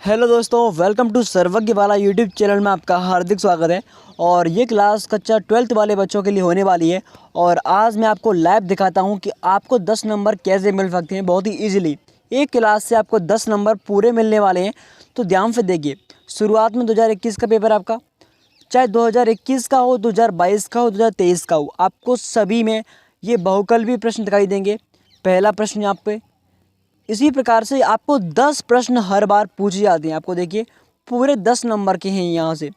Hello दोस्तों, welcome to सर्वज्ञ वाला यूट्यूब चैनल में आपका हार्दिक स्वागत है। और ये क्लास कक्षा 12th वाले बच्चों के लिए होने वाली है। और आज मैं आपको लाइव दिखाता हूँ कि आपको 10 नंबर कैसे मिल सकते हैं बहुत ही इजीली। एक क्लास से आपको 10 नंबर पूरे मिलने वाले हैं। तो ध्यान से देखिए, शुरुआत में 2021 का पेपर आपका, चाहे 2021 का हो, 2022 का हो, 2023 का हो, आपको सभी में ये बहुकल्पीय प्रश्न दिखाई देंगे। पहला प्रश्न यहाँ पे इसी प्रकार से आपको 10 प्रश्न हर बार पूछे जाते हैं। आपको देखिए पूरे 10 नंबर के हैं। यहाँ से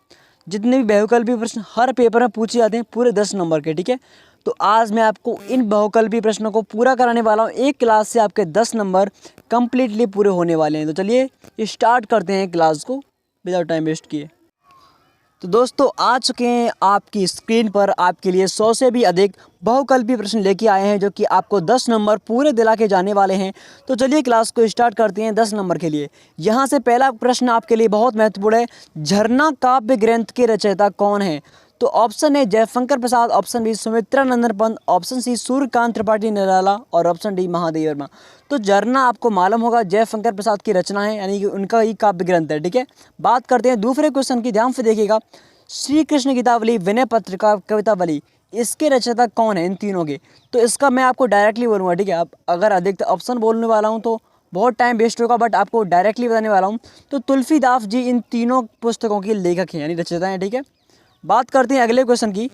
जितने भी बहुकल्पीय प्रश्न हर पेपर में पूछे जाते हैं पूरे 10 नंबर के, ठीक है। तो आज मैं आपको इन बहुकल्पीय प्रश्नों को पूरा कराने वाला हूँ। एक क्लास से आपके 10 नंबर कंप्लीटली पूरे होने वाले हैं। तो चलिए स्टार्ट करते हैं क्लास को विदाउट टाइम वेस्ट किए। तो दोस्तों आ चुके हैं आपकी स्क्रीन पर आपके लिए 100 से भी अधिक बहुकल्पीय प्रश्न लेके आए हैं, जो कि आपको 10 नंबर पूरे दिला के जाने वाले हैं। तो चलिए क्लास को स्टार्ट करते हैं 10 नंबर के लिए। यहाँ से पहला प्रश्न आपके लिए बहुत महत्वपूर्ण है। झरना काव्य ग्रंथ के रचयिता कौन है? तो option A Jaishankar Prasad, option B Sumitra Nandan Pant, option C Suryakant Tripathi Nirala और ऑप्शन डी महादेव वर्मा। तो झरना आपको मालूम होगा जयशंकर प्रसाद की रचना है, यानी कि उनका ही काव्य ग्रंथ है, ठीक है। बात करते हैं दूसरे क्वेश्चन की, ध्यान से देखिएगा। श्री कृष्ण गीतावली, विनय पत्रिका, कवितावली, इसके रचयिता कौन है इन तीनों के? तो इसका मैं आपको डायरेक्टली बोलूँगा, ठीक है। अब अगर अधिकतर ऑप्शन बोलने वाला हूँ तो बहुत टाइम वेस्ट होगा, बट आपको डायरेक्टली बताने वाला हूँ। तो तुलसीदास जी इन तीनों पुस्तकों के लेखक हैं, यानी रचयिता हैं, ठीक है। बात करते हैं अगले क्वेश्चन की।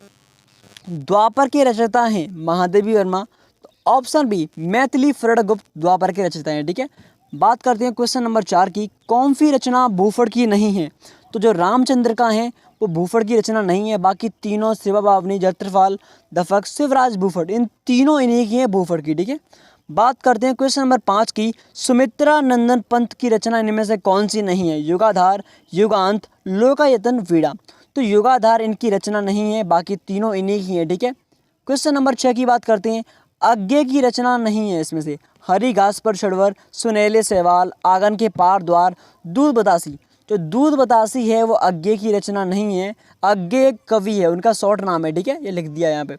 द्वापर के रचयिता हैं महादेवी वर्मा। तो ऑप्शन बी मैथिली फरड़गुप्त द्वापर के रचयिता हैं, ठीक है। बात करते हैं क्वेश्चन नंबर 4 की। कौन सी रचना भूफड़ की नहीं है? तो जो रामचंद्र का है वो भूफड़ की रचना नहीं है। बाकी तीनों शिवा बावनी, जत्रपाल, दफक, शिवराज भूफड़, इन तीनों इन्हीं की है भूफड़ की, ठीक है। बात करते हैं क्वेश्चन नंबर 5 की। सुमित्रा नंदन पंत की रचना इनमें से कौन सी नहीं है? युगाधार, युगांत, लोकायतन, वीणा। तो युगाधार इनकी रचना नहीं है, बाकी तीनों इन्हीं की है, ठीक है। क्वेश्चन नंबर 6 की बात करते हैं। अज्ञे की रचना नहीं है इसमें से। हरी घास पर छड़वर, सुनहले सवाल, आंगन के पार द्वार, दूध बतासी। जो दूध बतासी है वो अज्ञे की रचना नहीं है। अज्ञे एक कवि है, उनका शॉर्ट नाम है, ठीक है, ये लिख दिया यहाँ पे।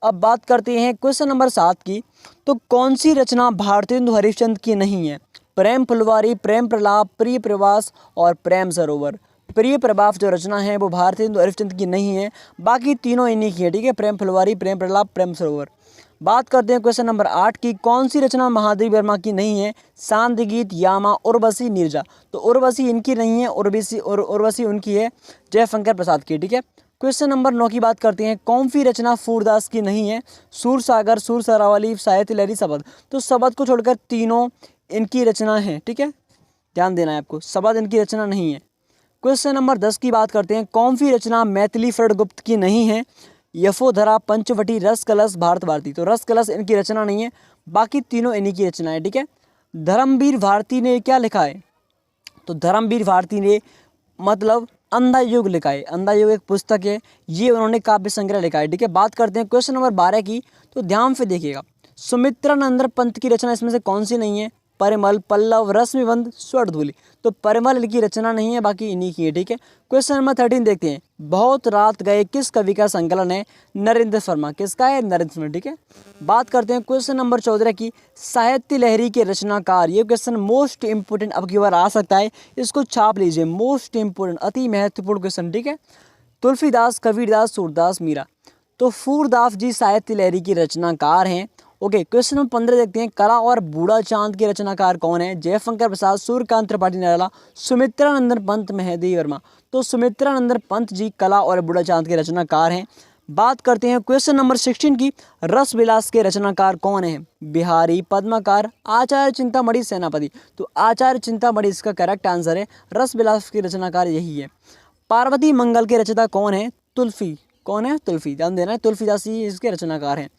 अब बात करते हैं क्वेश्चन नंबर 7 की। तो कौन सी रचना भारतेंदु हरिश्चंद्र की नहीं है? प्रेम फुलवारी, प्रेम प्रलाप, प्रिय प्रवास और प्रेम सरोवर। प्रिय प्रभाव जो रचना है वो भारतेंदु हरिश्चंद्र की नहीं है, बाकी तीनों इन्हीं की है, ठीक है। प्रेम फुलवारी, प्रेम प्रलाप, प्रेम सरोवर। बात करते हैं क्वेश्चन नंबर 8 की। कौन सी रचना महादेवी वर्मा की नहीं है? शांति गीत, यामा, उर्वशी, नीरजा। तो उर्वशी इनकी नहीं है, उर्वशी उनकी है जयशंकर प्रसाद की, ठीक है। क्वेश्चन नंबर 9 की बात करते हैं। कौन सी रचना सूरदास की नहीं है? सूर सागर, सूर सरावली, साहित्य लहरी, शबद। तो शबद को छोड़कर तीनों इनकी रचना है, ठीक है, ध्यान देना है आपको, शबद इनकी रचना नहीं है। क्वेश्चन नंबर 10 की बात करते हैं। कौन सी रचना मैथिली फरड़गुप्त की नहीं है? यशोधरा, पंचवटी, रस कलश, भारत भारती। तो रस कलश इनकी रचना नहीं है, बाकी तीनों इन्हीं की रचना है, ठीक है। धर्मवीर भारती ने क्या लिखा है? तो धर्मवीर भारती ने मतलब अंधा युग लिखा है। अंधा युग एक पुस्तक है, ये उन्होंने काव्य संग्रह लिखा है, ठीक है। बात करते हैं क्वेश्चन नंबर 12 की। तो ध्यान से देखिएगा, सुमित्रा नंदन पंत की रचना इसमें से कौन सी नहीं है? परिमल, पल्लव, रश्मिबंध, स्वर्णधूलि। तो परिमल इनकी रचना नहीं है, बाकी इन्हीं की है, ठीक है। क्वेश्चन नंबर 13 देखते हैं। बहुत रात गए किस कवि का संकलन है? नरेंद्र शर्मा। किसका है? नरेंद्र शर्मा, ठीक है। बात करते हैं क्वेश्चन नंबर 14 की। साहित्य लहरी के रचनाकार, ये क्वेश्चन मोस्ट इंपोर्टेंट अब की बार आ सकता है, इसको छाप लीजिए। मोस्ट इंपोर्टेंट, अति महत्वपूर्ण क्वेश्चन, ठीक है। तुलसीदास, कबीरदास, सूरदास, मीरा। तो सूरदास जी साहित्य लहरी की रचनाकार हैं। ओके, क्वेश्चन नंबर 15 देखते हैं। कला और बूढ़ा चांद के रचनाकार कौन है? जयशंकर प्रसाद, सूर्यकांत त्रिपाठी निराला, सुमित्रा नंदन पंत, महादेवी वर्मा। तो सुमित्रा नंदन पंत जी कला और बूढ़ा चांद के रचनाकार हैं। बात करते हैं क्वेश्चन नंबर 16 की। रस विलास के रचनाकार कौन है? बिहारी, पद्माकर, आचार्य चिंतामणि, सेनापति। तो आचार्य चिंतामणि इसका करेक्ट आंसर है। रस विलास के रचनाकार यही है। पार्वती मंगल के रचयिता कौन है? तुलसी। कौन है? तुलसी, ध्यान देना है, तुलसीदास जी इसके रचनाकार हैं।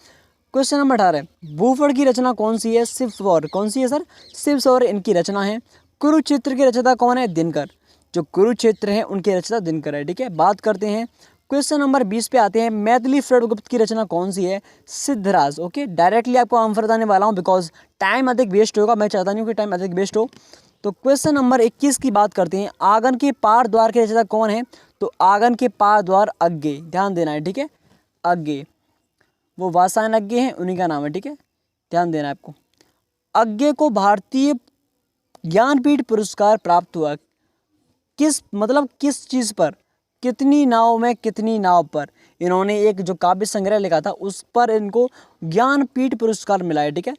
Question number 18। भूफड़ की रचना कौन सी है? शिव सौर। कौन सी है सर? शिव सौर इनकी रचना है। कुरुक्षेत्र के रचयिता कौन है? दिनकर। जो कुरुक्षेत्र है उनके रचयिता दिनकर है, ठीक है। बात करते हैं क्वेश्चन नंबर 20 पे आते हैं। मैथिली फरड़गुप्त की रचना कौन सी है? सिद्धराज। ओके, डायरेक्टली आपको आंसर बताने वाला हूँ, बिकॉज टाइम अधिक वेस्ट होगा, मैं चाहता नहीं हूँ कि टाइम अधिक वेस्ट हो। तो क्वेश्चन नंबर 21 की बात करते हैं। आंगन के पार द्वार के रचयिता कौन है? तो आंगन के पार द्वार अज्ञे, ध्यान देना है, ठीक है। अज्ञे वो वासनाज्ञ हैं, उन्हीं का नाम है, ठीक है, ध्यान देना है आपको। अज्ञे को भारतीय ज्ञानपीठ पुरस्कार प्राप्त हुआ किस मतलब किस चीज़ पर, कितनी नाव में कितनी नाव पर इन्होंने एक जो काव्य संग्रह लिखा था उस पर इनको ज्ञानपीठ पुरस्कार मिला है। ठीक है,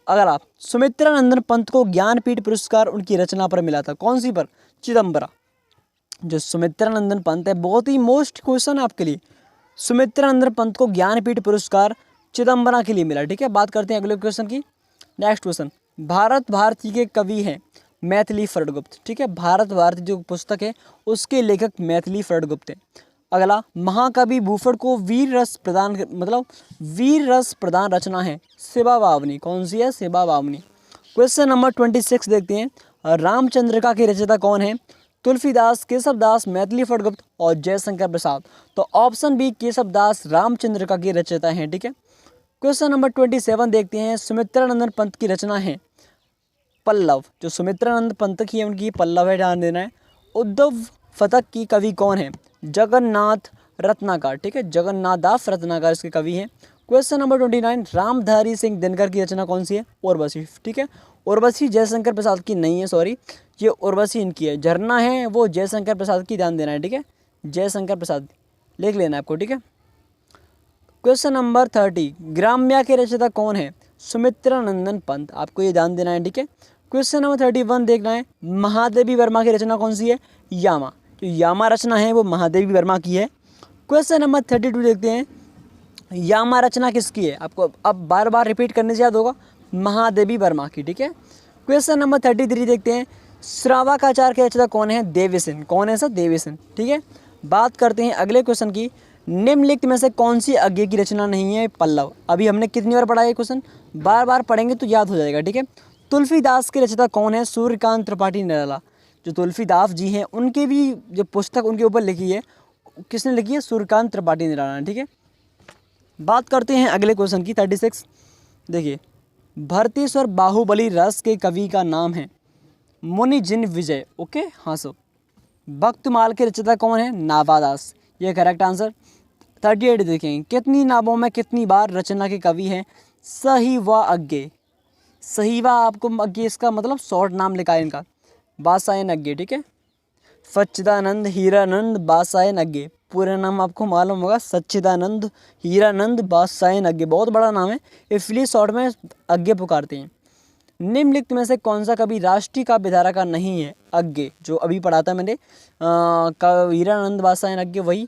अगर आप सुमित्रानंदन पंत को ज्ञानपीठ पुरस्कार उनकी रचना पर मिला था, कौन सी पर? चिदम्बरा। जो सुमित्रानंदन पंत है, बहुत ही मोस्ट क्वेश्चन है आपके लिए, सुमित्रानंदन पंत को ज्ञानपीठ पुरस्कार चिदम्बरा के लिए मिला। ठीक है, बात करते हैं अगले क्वेश्चन की। नेक्स्ट क्वेश्चन, भारत भारती के कवि हैं मैथिली फर्डगुप्त। ठीक है, भारत भारती जो पुस्तक है उसके लेखक मैथिली फर्डगुप्त हैं। अगला, महाकवि भूफड़ को वीर रस प्रदान मतलब वीर रस प्रदान रचना है शिवा बावनी, कौन सी है? शिवा बावनी। क्वेश्चन नंबर 26 देखते हैं, रामचंद्रिका के रचयिता कौन है? तुलसीदास, केशवदास, मैथिली फर्डगुप्त और जयशंकर प्रसाद। तो ऑप्शन बी केशवदास रामचंद्रिका के रचयिता हैं। ठीक है, क्वेश्चन नंबर 27 देखते हैं, सुमित्रानंदन पंत की रचना है पल्लव। जो सुमित्रानंद पंत की है उनकी पल्लव है, ध्यान देना है। उद्धव फतक की कवि कौन है? जगन्नाथ रत्नाकर। ठीक है, जगन्नाथ दास रत्नाकर इसके कवि हैं। क्वेश्चन नंबर 29, रामधारी सिंह दिनकर की रचना कौन सी है? उर्वशी। ठीक है, उर्वशी जयशंकर प्रसाद की नहीं है, सॉरी, ये उर्वशी इनकी है। झरना है वो जयशंकर प्रसाद की, ध्यान देना है। ठीक है, जयशंकर प्रसाद लिख लेना है आपको। ठीक है, क्वेश्चन नंबर 30, ग्राम्या के रचयिता कौन है? सुमित्रानंदन पंत, आपको ये ध्यान देना है। ठीक है, क्वेश्चन नंबर 31 देखना है, महादेवी वर्मा की रचना कौन सी है? यामा। जो यामा रचना है वो महादेवी वर्मा की है। क्वेश्चन नंबर 32 देखते हैं, यामा रचना किसकी है? आपको अब बार बार रिपीट करने से याद होगा, महादेवी वर्मा की। ठीक है, क्वेश्चन नंबर 33 देखते हैं, श्रावकाचार्य के रचयिता कौन है? देवेशन। कौन है सर? देवेशन। ठीक है, बात करते हैं अगले क्वेश्चन की, निम्नलिखित में से कौन सी अज्ञे की रचना नहीं है? पल्लव। अभी हमने कितनी बार पढ़ा है क्वेश्चन, बार बार पढ़ेंगे तो याद हो जाएगा। ठीक है, तुलसीदास के रचयिता कौन है? सूर्यकांत त्रिपाठी निराला। जो तुलसीदास जी हैं उनके भी जो पुस्तक उनके ऊपर लिखी है, किसने लिखी है? सूर्यकांत त्रिपाठी निराला। ठीक है, बात करते हैं अगले क्वेश्चन की 36। देखिए, भरतेश्वर बाहुबली रस के कवि का नाम है मुनि जिन विजय। ओके, हाँ सो। भक्तमाल के रचयिता कौन है? नाभादास, ये करेक्ट आंसर। 38 देखें, कितनी नावों में कितनी बार रचना के कवि हैं? सही व अज्ञे। सही व आपको अज्ञे इसका मतलब शॉर्ट नाम लिखा है इनका, बादशाहन अज्ञे। ठीक है, सच्चिदानंद हीरानंद बादशाहन अज्ञे, पूरा नाम आपको मालूम होगा, सच्चिदानंद हीरानंद बादशाहन अज्ञे, बहुत बड़ा नाम है, इसलिए शॉर्ट में अज्ञे पुकारते हैं। निम्नलिखित में से कौन सा कवि राष्ट्रीय काव्यधारा का नहीं है? अज्ञे, जो अभी पढ़ा था मैंने, हीरानंद बादशाहन अज्ञे, वही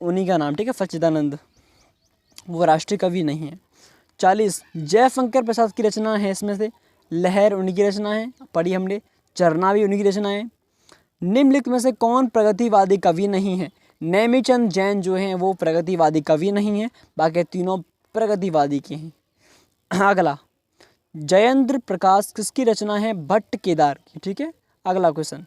उन्हीं का नाम। ठीक है, सच्चिदानंद, वो राष्ट्रीय कवि नहीं है। 40, जयशंकर प्रसाद की रचना है इसमें से? लहर उन्हीं की रचना है, पढ़ी हमने। चरना भी उन्हीं की रचना है। निम्नलिखित में से कौन प्रगतिवादी कवि नहीं है? नेमीचंद जैन जो हैं वो प्रगतिवादी कवि नहीं है, बाकी तीनों प्रगतिवादी के हैं। अगला, जयेंद्र प्रकाश किसकी रचना है? भट्ट केदार की। ठीक है, अगला क्वेश्चन,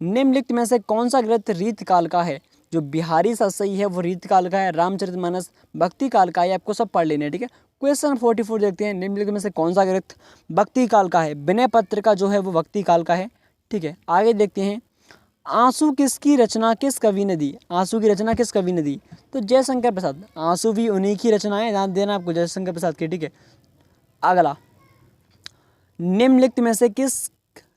निम्नलिखित में से कौन सा ग्रंथ रीतकाल का है? जो बिहारी सही है वो रीतकाल का है, रामचरितमानस भक्ति काल का है, आपको सब पढ़ लेने। ठीक है, क्वेश्चन 44 देखते हैं, निम्नलिखित में से कौन सा ग्रंथ भक्ति काल का है? विनय पत्रिका जो है वो भक्ति काल का है। ठीक है, आगे देखते हैं, आंसू किसकी रचना किस कवि ने दी? आंसू की रचना किस कवि ने दी? तो जयशंकर प्रसाद, आंसू भी उन्हीं की रचना है, ध्यान देना आपको, जयशंकर प्रसाद की। ठीक है, अगला, निम्नलिखित में से किस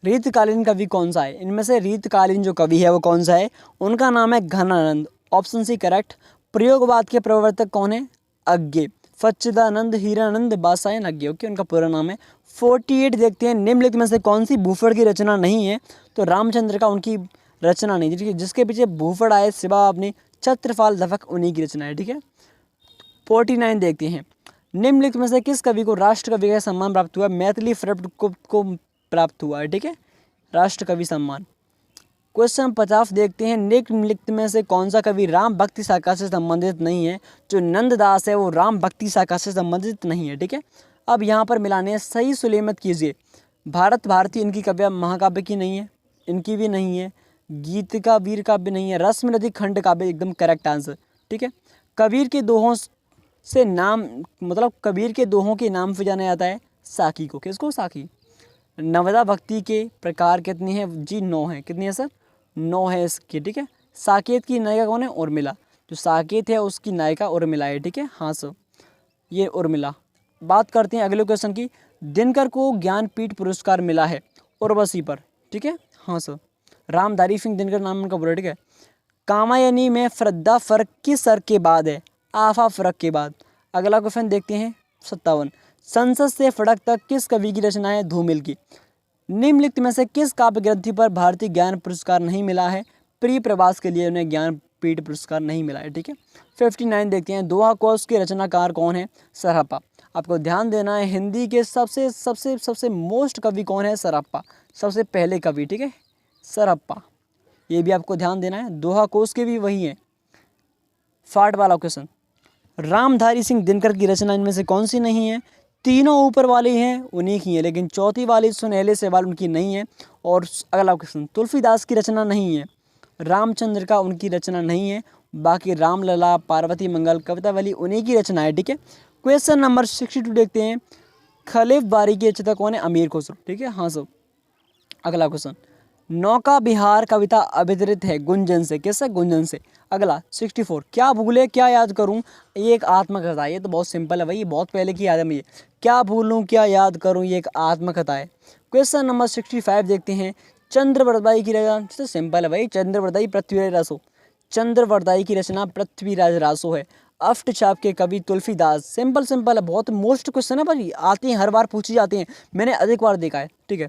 रीतकालीन कवि कौन सा है? इनमें से रीतकालीन जो कवि है वो कौन सा है? उनका नाम है घनानंद, ऑप्शन सी करेक्ट। प्रयोगवाद के प्रवर्तक कौन है? अज्ञे, सच्चिदानंद हीरानंद बादशाहन अज्ञे। ओके, उनका पूरा नाम है। 48 देखते हैं, निम्नलिखित में से कौन सी भूफड़ की रचना नहीं है? तो रामचंद्र का उनकी रचना नहीं, जिसके पीछे भूफड़ आए शिवा अपनी छत्रफाल दफक उन्हीं की रचना है। ठीक है, 49 देखते हैं, निम्नलिखित में से किस कवि को राष्ट्र कवि का सम्मान प्राप्त हुआ? मैथिली फर्डगुप्त को प्राप्त हुआ है। ठीक है, राष्ट्र कवि सम्मान। क्वेश्चन 50 देखते हैं, निम्नलिखित में से कौन सा कवि राम भक्ति शाखा से संबंधित नहीं है? जो नंददास है वो राम भक्ति शाखा से संबंधित नहीं है। ठीक है, अब यहाँ पर मिलाने सही सुलेमत कीजिए। भारत भारती इनकी काव्य महाकाव्य की नहीं है, इनकी भी नहीं है। गीत का वीर काव्य नहीं है। रस्म नदी खंड काव्य एकदम करेक्ट आंसर। ठीक है, कबीर के दोहों से नाम मतलब कबीर के दोहों के नाम से जाना जाता है साकी को। किसको? साकी। नवदा भक्ति के प्रकार कितनी है जी? 9 है। कितनी है सर? 9 है इसकी। ठीक है, साकेत की नायिका कौन है? उर्मिला। जो साकेत है उसकी नायिका उर्मिला है। ठीक है, हाँ सर, ये उर्मिला। बात करते हैं अगले क्वेश्चन की, दिनकर को ज्ञानपीठ पुरस्कार मिला है उर्वशी पर। ठीक है, हाँ सर। रामधारी सिंह दिनकर नाम उनका पूरा, ठीक है। कामायनी में फ्रद्दा फर्क किस सर के बाद है? आफा फर्क के बाद। अगला क्वेश्चन देखते हैं 57। संसद से फड़क तक किस कवि की रचना है? धूमिल की। निम्नलिखित में से किस काव्य ग्रंथि पर भारतीय ज्ञान पुरस्कार नहीं मिला है? प्रिय प्रवास के लिए उन्हें ज्ञानपीठ पुरस्कार नहीं मिला है, ठीक है। 59 देखते हैं। दोहा कोश के रचनाकार कौन है? सरहप्पा। आपको ध्यान देना है हिंदी के सबसे सबसे सबसे मोस्ट कवि कौन है? सरहप्पा, सबसे पहले कवि, ठीक है, सरहप्पा। ये भी आपको ध्यान देना है। दोहा कोश के भी वही हैं। फाट वाला क्वेश्चन। रामधारी सिंह दिनकर की रचना इनमें से कौन सी नहीं है? तीनों ऊपर वाली हैं उन्हीं की है, लेकिन चौथी वाली सुनहले सवाल उनकी नहीं है। और अगला क्वेश्चन। तुलसीदास की रचना नहीं है, रामचंद्र का उनकी रचना नहीं है, बाकी रामलला, पार्वती मंगल, कवितावली उन्हीं की रचना है, ठीक है। क्वेश्चन नंबर 62 देखते हैं। खलीफ बारी की रचयिता कौन है? अमीर खुसरो, ठीक है। हाँ सर। अगला क्वेश्चन। नौका बिहार कविता अभिधृत है गुंजन से, किससे? गुंजन से। अगला 64। क्या भूले क्या याद करूं, ये एक आत्मकथा है। ये तो बहुत सिंपल है भाई, ये बहुत पहले की याद है मुझे। क्या भूलूं क्या याद करूं, ये एक आत्मकथा है। क्वेश्चन नंबर 65 देखते हैं। चंद्रवरदाई की रचना, सिंपल है भाई, चंद्रवरदाई पृथ्वीराज रासो। चंद्रवरदाई की रचना पृथ्वीराज रासो है। अष्ट छाप के कवि तुलसीदास। सिंपल सिंपल है, बहुत मोस्ट क्वेश्चन है भाई, आते हैं हर बार पूछी जाते हैं, मैंने अधिक बार देखा है, ठीक है।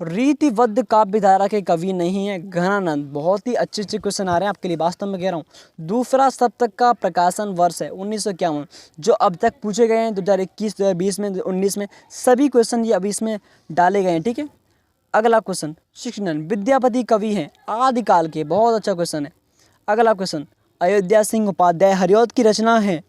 रीतिबद्ध काव्य धारा के कवि नहीं है? घनानंद। बहुत ही अच्छे अच्छे क्वेश्चन आ रहे हैं आपके लिए, वास्तव में कह रहा हूँ। दूसरा सप्तक का प्रकाशन वर्ष है 1951, जो अब तक पूछे गए हैं 2021, 2020 में, 19 में, सभी क्वेश्चन ये अभी इसमें डाले गए हैं, ठीक है। अगला क्वेश्चन 69। विद्यापति कवि हैं आदिकाल के, बहुत अच्छा क्वेश्चन है। अगला क्वेश्चन। अयोध्या सिंह उपाध्याय हरिऔध की रचना है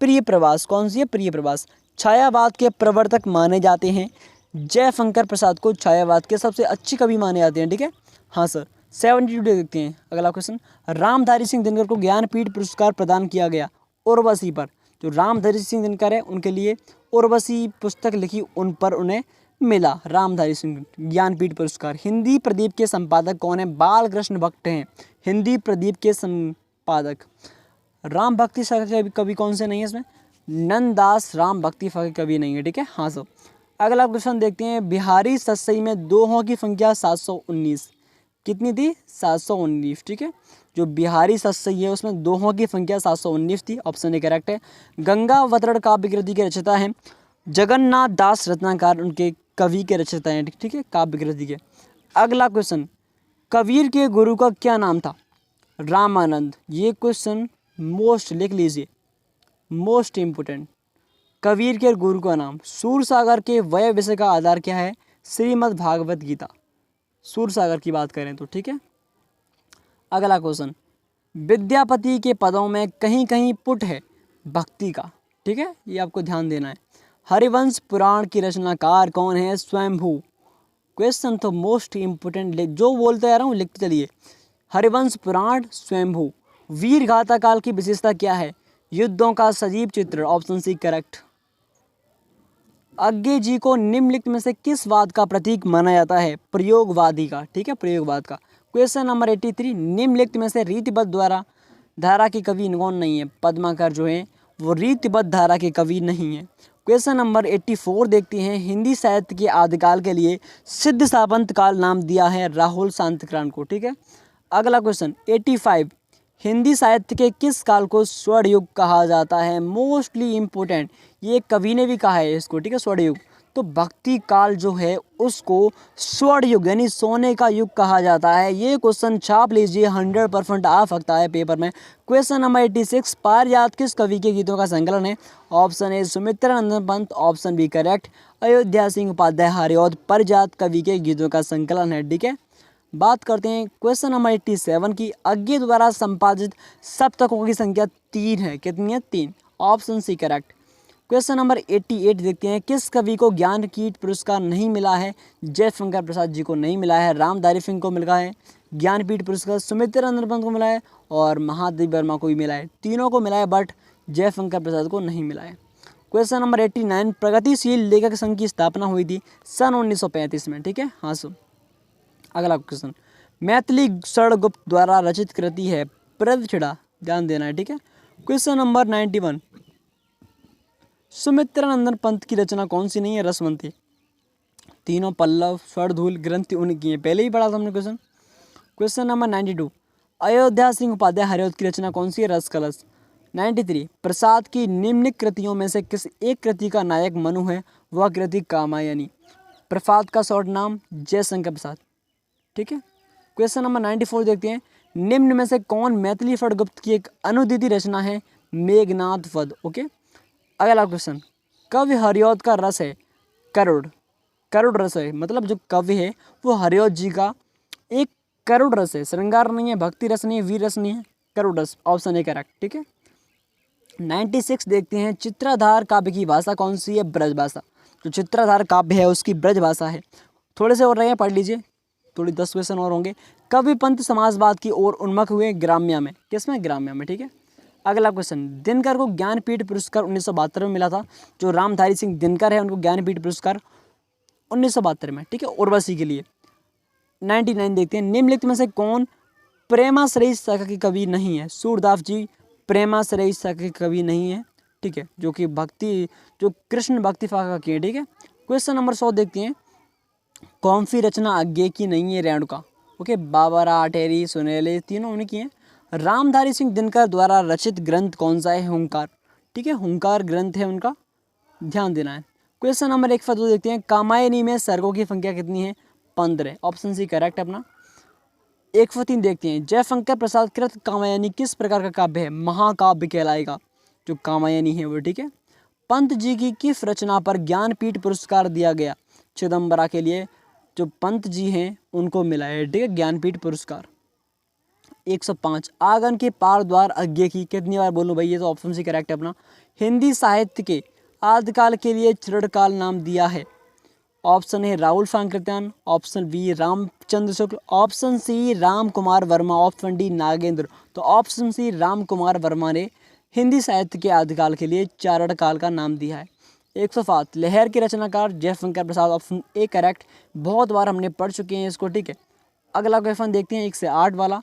प्रिय प्रवास, कौन सी है? प्रिय प्रवास। छायावाद के प्रवर्तक माने जाते हैं जयशंकर प्रसाद को छायावाद के सबसे अच्छे कवि माने जाते हैं, ठीक है। हाँ सर। 72 देखते हैं। अगला क्वेश्चन। रामधारी सिंह दिनकर को ज्ञानपीठ पुरस्कार प्रदान किया गया उर्वशी पर। जो रामधारी सिंह दिनकर है उनके लिए उर्वशी पुस्तक लिखी, उन पर उन्हें मिला रामधारी सिंह ज्ञानपीठ पुरस्कार। हिंदी प्रदीप के संपादक कौन है? बालकृष्ण भट्ट हैं हिंदी प्रदीप के संपादक। राम भक्ति सागर के कवि कौन से नहीं है इसमें? नंददास राम भक्ति सागर के कवि नहीं है, ठीक है। हाँ सर। अगला क्वेश्चन देखते हैं। बिहारी सतसई में दोहों की संख्या 719 कितनी थी? 719, ठीक है। जो बिहारी सतसई है उसमें दोहों की संख्या 719 थी, ऑप्शन ए करेक्ट है। गंगा अवतरण काव्य कृति के रचयिता हैं जगन्नाथ दास रत्नाकर, उनके कवि के रचयिता हैं, ठीक है, काव्य कृति के। अगला क्वेश्चन। कबीर के गुरु का क्या नाम था? रामानंद। ये क्वेश्चन मोस्ट लिख लीजिए, मोस्ट इम्पोर्टेंट। कबीर के गुरु का नाम। सूरसागर के वय विषय का आधार क्या है? श्रीमद् भागवत गीता। सूरसागर की बात करें तो, ठीक है। अगला क्वेश्चन। विद्यापति के पदों में कहीं कहीं पुट है भक्ति का, ठीक है, ये आपको ध्यान देना है। हरिवंश पुराण की रचनाकार कौन है? स्वयंभू। क्वेश्चन तो मोस्ट इम्पोर्टेंट, जो बोलते आ रहा हूँ लिखते चलिए। हरिवंश पुराण स्वयंभू। वीर गाथा काल की विशेषता क्या है? युद्धों का सजीव चित्र, ऑप्शन सी करेक्ट। अज्ञे जी को निम्नलिखित में से किस वाद का प्रतीक माना जाता है? प्रयोगवादी का, ठीक है, प्रयोगवाद का। Question number 83। निम्नलिखित में से रीतिबद्ध द्वारा धारा के कवि कौन नहीं है? पद्माकर जो है वो रीतिबद्ध धारा के कवि नहीं है। क्वेश्चन नंबर 84 देखते हैं। हिंदी साहित्य के आदिकाल के लिए सिद्ध सावंत काल नाम दिया है राहुल शांतिक्रांत को, ठीक है। अगला क्वेश्चन 85। हिंदी साहित्य के किस काल को स्वर्ण युग कहा जाता है? मोस्टली इम्पोर्टेंट, ये कवि ने भी कहा है इसको, ठीक है, स्वर्ण युग। तो भक्ति काल जो है उसको स्वर्ण युग यानी सोने का युग कहा जाता है। ये क्वेश्चन छाप लीजिए, 100% आ सकता है पेपर में। Question number 86। पारिजात किस कवि के गीतों का संकलन है? Option A Sumitra Nandan Pant, option B correct. Ayodhya Singh Upadhyay Hariaudh Parijat कवि के गीतों का संकलन है, ठीक है। बात करते हैं क्वेश्चन नंबर 87 की। अज्ञे द्वारा संपादित सप्तकों की संख्या 3 है, कितनी है? 3, option C correct. Question number 88 देखते हैं। किस कवि को ज्ञानपीठ पुरस्कार नहीं मिला है? जयशंकर प्रसाद जी को नहीं मिला है, रामधारी सिंह को मिला है ज्ञानपीठ पुरस्कार, सुमित्रा नंदन पंत को मिला है और महादेव वर्मा को भी मिला है। तीनों को मिला है बट जयशंकर प्रसाद को नहीं मिला है। Question number 89। प्रगतिशील लेखक संघ की स्थापना हुई थी सन 1935 में, ठीक है। हाँ सो। अगला क्वेश्चन। मैथिली शरणगुप्त द्वारा रचित कृति है पृथछिड़ा, ध्यान देना है, ठीक है। Question number 91। सुमित्रा नंदन पंत की रचना कौन सी नहीं है? रसवंती। तीनों पल्लव स्वरधूल ग्रंथि उनकी है, पहले ही पढ़ा था हमने question. Question number 92, Ayodhya Singh Upadhyay Hariaudh की रचना कौन सी है? रस कलश। 93, प्रसाद की निम्न कृतियों में से किस एक कृति का नायक मनु है? वह कृति कामायनी। प्रसाद का शॉर्ट नाम जयशंकर प्रसाद। ठीक है। क्वेश्चन नंबर 94 देखते हैं, निम्न में से कौन मैथिली फड़गुप्त की एक अनुदित रचना है? मेघनाद वध। ओके। अगला क्वेश्चन, कवि हरिऔध का रस है करुड़। करुड़ रस है, मतलब जो कवि है वो हरिऔध जी का एक करुड़ रस है। श्रृंगार नहीं है, भक्ति रस नहीं है, वीर रस नहीं है, करुड़ रस। Option A correct. ठीक है। 96 देखते हैं, चित्राधार काव्य की भाषा कौन सी है? ब्रज भाषा। जो चित्राधार काव्य है उसकी ब्रज भाषा है। थोड़े से और रहे हैं, पढ़ लीजिए, थोड़ी 10 क्वेश्चन और होंगे। कवि पंत समाजवाद की ओर उन्मुख हुए ग्राम्य में। किसमें? ग्राम्य में। ठीक है। अगला क्वेश्चन, दिनकर को ज्ञानपीठ पुरस्कार 1972 में मिला था। जो रामधारी सिंह दिनकर है उनको ज्ञानपीठ पुरस्कार 1972 में। ठीक है, उर्वशी के लिए। 99 देखते हैं, निम्नलिखित में से कौन प्रेमाश्रयी शाखा के कवि नहीं है? सूरदास जी प्रेमाश्रयी शाखा के कवि नहीं है। ठीक है, जो कि भक्ति, जो कृष्ण भक्ति शाखा की है। ठीक है। क्वेश्चन नंबर 100 देखते हैं, कौन सी रचना आज्ञे की नहीं है? रेणुका। ओके। बाबरा, अटेरी, सुनेले तीनों उन्हीं की हैं। रामधारी सिंह दिनकर द्वारा रचित ग्रंथ कौन सा है? हुंकार। ठीक है, हुंकार ग्रंथ है उनका, ध्यान देना है। क्वेश्चन नंबर 102 देखते हैं, कामायनी में सर्गों की संख्या कितनी है? 15। ऑप्शन सी करेक्ट अपना। 103 देखते हैं, जयशंकर प्रसाद कृत कामायनी किस प्रकार का काव्य है? महाकाव्य कहलाएगा जो कामायनी है वो। ठीक है। पंत जी की किस रचना पर ज्ञानपीठ पुरस्कार दिया गया? चिदम्बरा के लिए जो पंत जी हैं उनको मिला है। ठीक है, ज्ञानपीठ पुरस्कार। 105, आंगन के पार द्वार अज्ञे की, कितनी बार बोलूं भाई? ये तो ऑप्शन सी करेक्ट है अपना। हिंदी साहित्य के आदिकाल के लिए चिरकाल नाम दिया है। Option A Rahul Sankrityayan, option B Ramchandra Shukla, option C Ram Kumar Verma, option D Nagendra. तो ऑप्शन सी राम कुमार वर्मा ने हिंदी साहित्य के आदिकाल के लिए चारणकाल का नाम दिया है। 107, लहर के रचनाकार Jaishankar Prasad. Option A correct. बहुत बार हमने पढ़ चुके हैं इसको। ठीक है। अगला क्वेश्चन देखते हैं 1 से 8 वाला,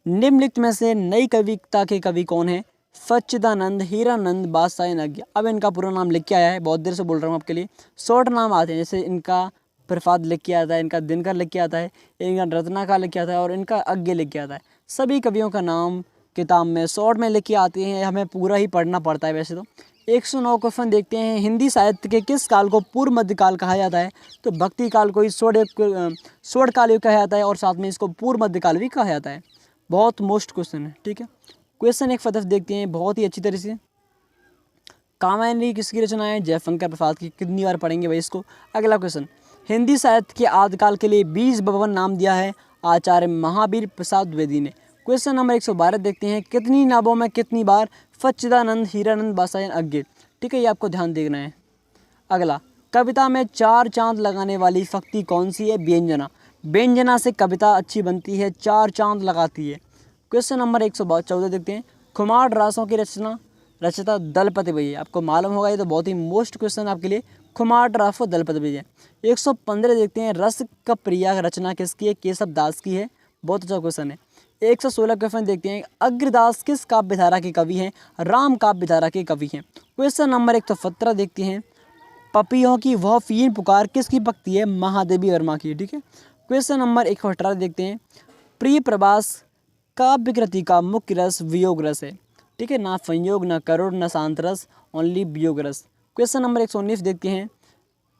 निम्नलिखित में से नई कविता के कवि कौन है? सच्चिदानंद, हीरानंद, बादशाह। अब इनका पूरा नाम लिख के आया है, बहुत देर से बोल रहा हूँ आपके लिए। शॉर्ट नाम आते हैं, जैसे इनका प्रसाद लिख के आता है, इनका दिनकर लिख के आता है, इनका रत्नाकर लिख के आता है और इनका अज्ञे लिख के आता है। सभी कवियों का नाम किताब में शॉर्ट में लिख के आते हैं, हमें पूरा ही पढ़ना पड़ता है वैसे तो। 109 क्वेश्चन देखते हैं, हिंदी साहित्य के किस काल को पूर्व मध्यकाल कहा जाता है? तो भक्ति काल को ही स्वर्णकाल कहा जाता है और साथ में इसको पूर्व मध्यकाल भी कहा जाता है। बहुत मोस्ट क्वेश्चन है। ठीक है। क्वेश्चन 1 देखते हैं बहुत ही अच्छी तरह से, कामायनी किसकी रचना है? जयशंकर प्रसाद की। कितनी बार पढ़ेंगे भाई इसको। अगला क्वेश्चन, हिंदी साहित्य के आदिकाल के लिए बीज भवन नाम दिया है आचार्य महावीर प्रसाद द्विवेदी ने। क्वेश्चन नंबर 112 देखते हैं, कितनी नावों में कितनी बार सच्चिदानंद, हीरानंद, बादशाह अज्ञे। ठीक है, ये आपको ध्यान देना है। अगला, कविता में 4 चांद लगाने वाली शक्ति कौन सी है? व्यंजना। व्यंजना से कविता अच्छी बनती है, 4 चांद लगाती है। क्वेश्चन नंबर 114 देखते हैं, खुमार रासों की रचयिता दलपति भैया। आपको मालूम होगा, ये तो बहुत ही मोस्ट क्वेश्चन आपके लिए, खुमार रासो दलपति भैया। 115 देखते हैं, रस का प्रिया रचना किसकी है? केशव दास की है। बहुत अच्छा क्वेश्चन है। 116 क्वेश्चन देखते हैं, अग्रदास किस काव्यधारा के कवि हैं? राम काव्यधारा के कवि हैं। क्वेश्चन नंबर 117 देखते हैं, पपियों की वह फीन पुकार किसकी पकती है? महादेवी वर्मा की। ठीक है। क्वेश्चन नंबर 118 देखते हैं, प्रिय प्रवास काव्य कृति का मुख्य रस वियोग रस है। ठीक है, ना संयोग, ना करुण, ना शांत रस, ओनली वियोग रस। क्वेश्चन नंबर 119 देखते हैं,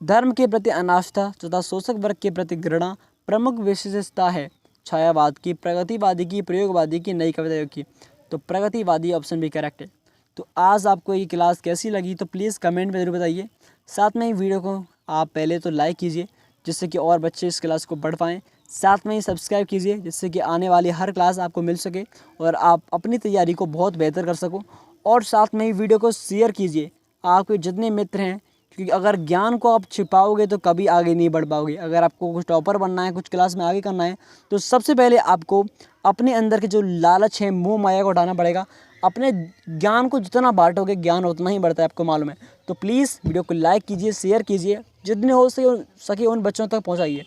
धर्म के प्रति अनास्था तथा शोषक वर्ग के प्रति घृणा प्रमुख विशेषता है छायावाद की, प्रगतिवादी की, प्रयोगवादी की, नई कविता की। तो प्रगतिवादी ऑप्शन भी करेक्ट है। तो आज आपको ये क्लास कैसी लगी तो प्लीज़ कमेंट में जरूर बताइए। साथ में ही वीडियो को आप पहले तो लाइक कीजिए जिससे कि और बच्चे इस क्लास को पढ़ पाएँ। साथ में ही सब्सक्राइब कीजिए जिससे कि आने वाली हर क्लास आपको मिल सके और आप अपनी तैयारी को बहुत बेहतर कर सको। और साथ में ही वीडियो को शेयर कीजिए आपके जितने मित्र हैं, क्योंकि अगर ज्ञान को आप छिपाओगे तो कभी आगे नहीं बढ़ पाओगे। अगर आपको कुछ टॉपर बनना है, कुछ क्लास में आगे करना है, तो सबसे पहले आपको अपने अंदर के जो लालच है, मोह माया को हटाना पड़ेगा। अपने ज्ञान को जितना बांटोगे ज्ञान उतना ही बढ़ता है, आपको मालूम है। तो प्लीज़ वीडियो को लाइक कीजिए, शेयर कीजिए, जितने हो सके उन बच्चों तक पहुँचाइए।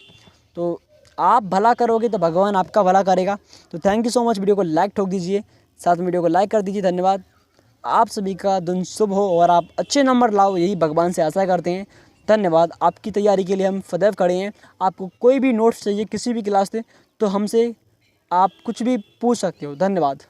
तो आप भला करोगे तो भगवान आपका भला करेगा। तो thank you so much. Video को लाइक ठोक दीजिए, साथ में वीडियो को लाइक कर दीजिए। धन्यवाद। आप सभी का दिन शुभ हो और आप अच्छे नंबर लाओ, यही भगवान से आशा करते हैं। धन्यवाद। आपकी तैयारी के लिए हम सदैव खड़े हैं। आपको कोई भी नोट्स चाहिए किसी भी क्लास से तो हमसे आप कुछ भी पूछ सकते हो। धन्यवाद।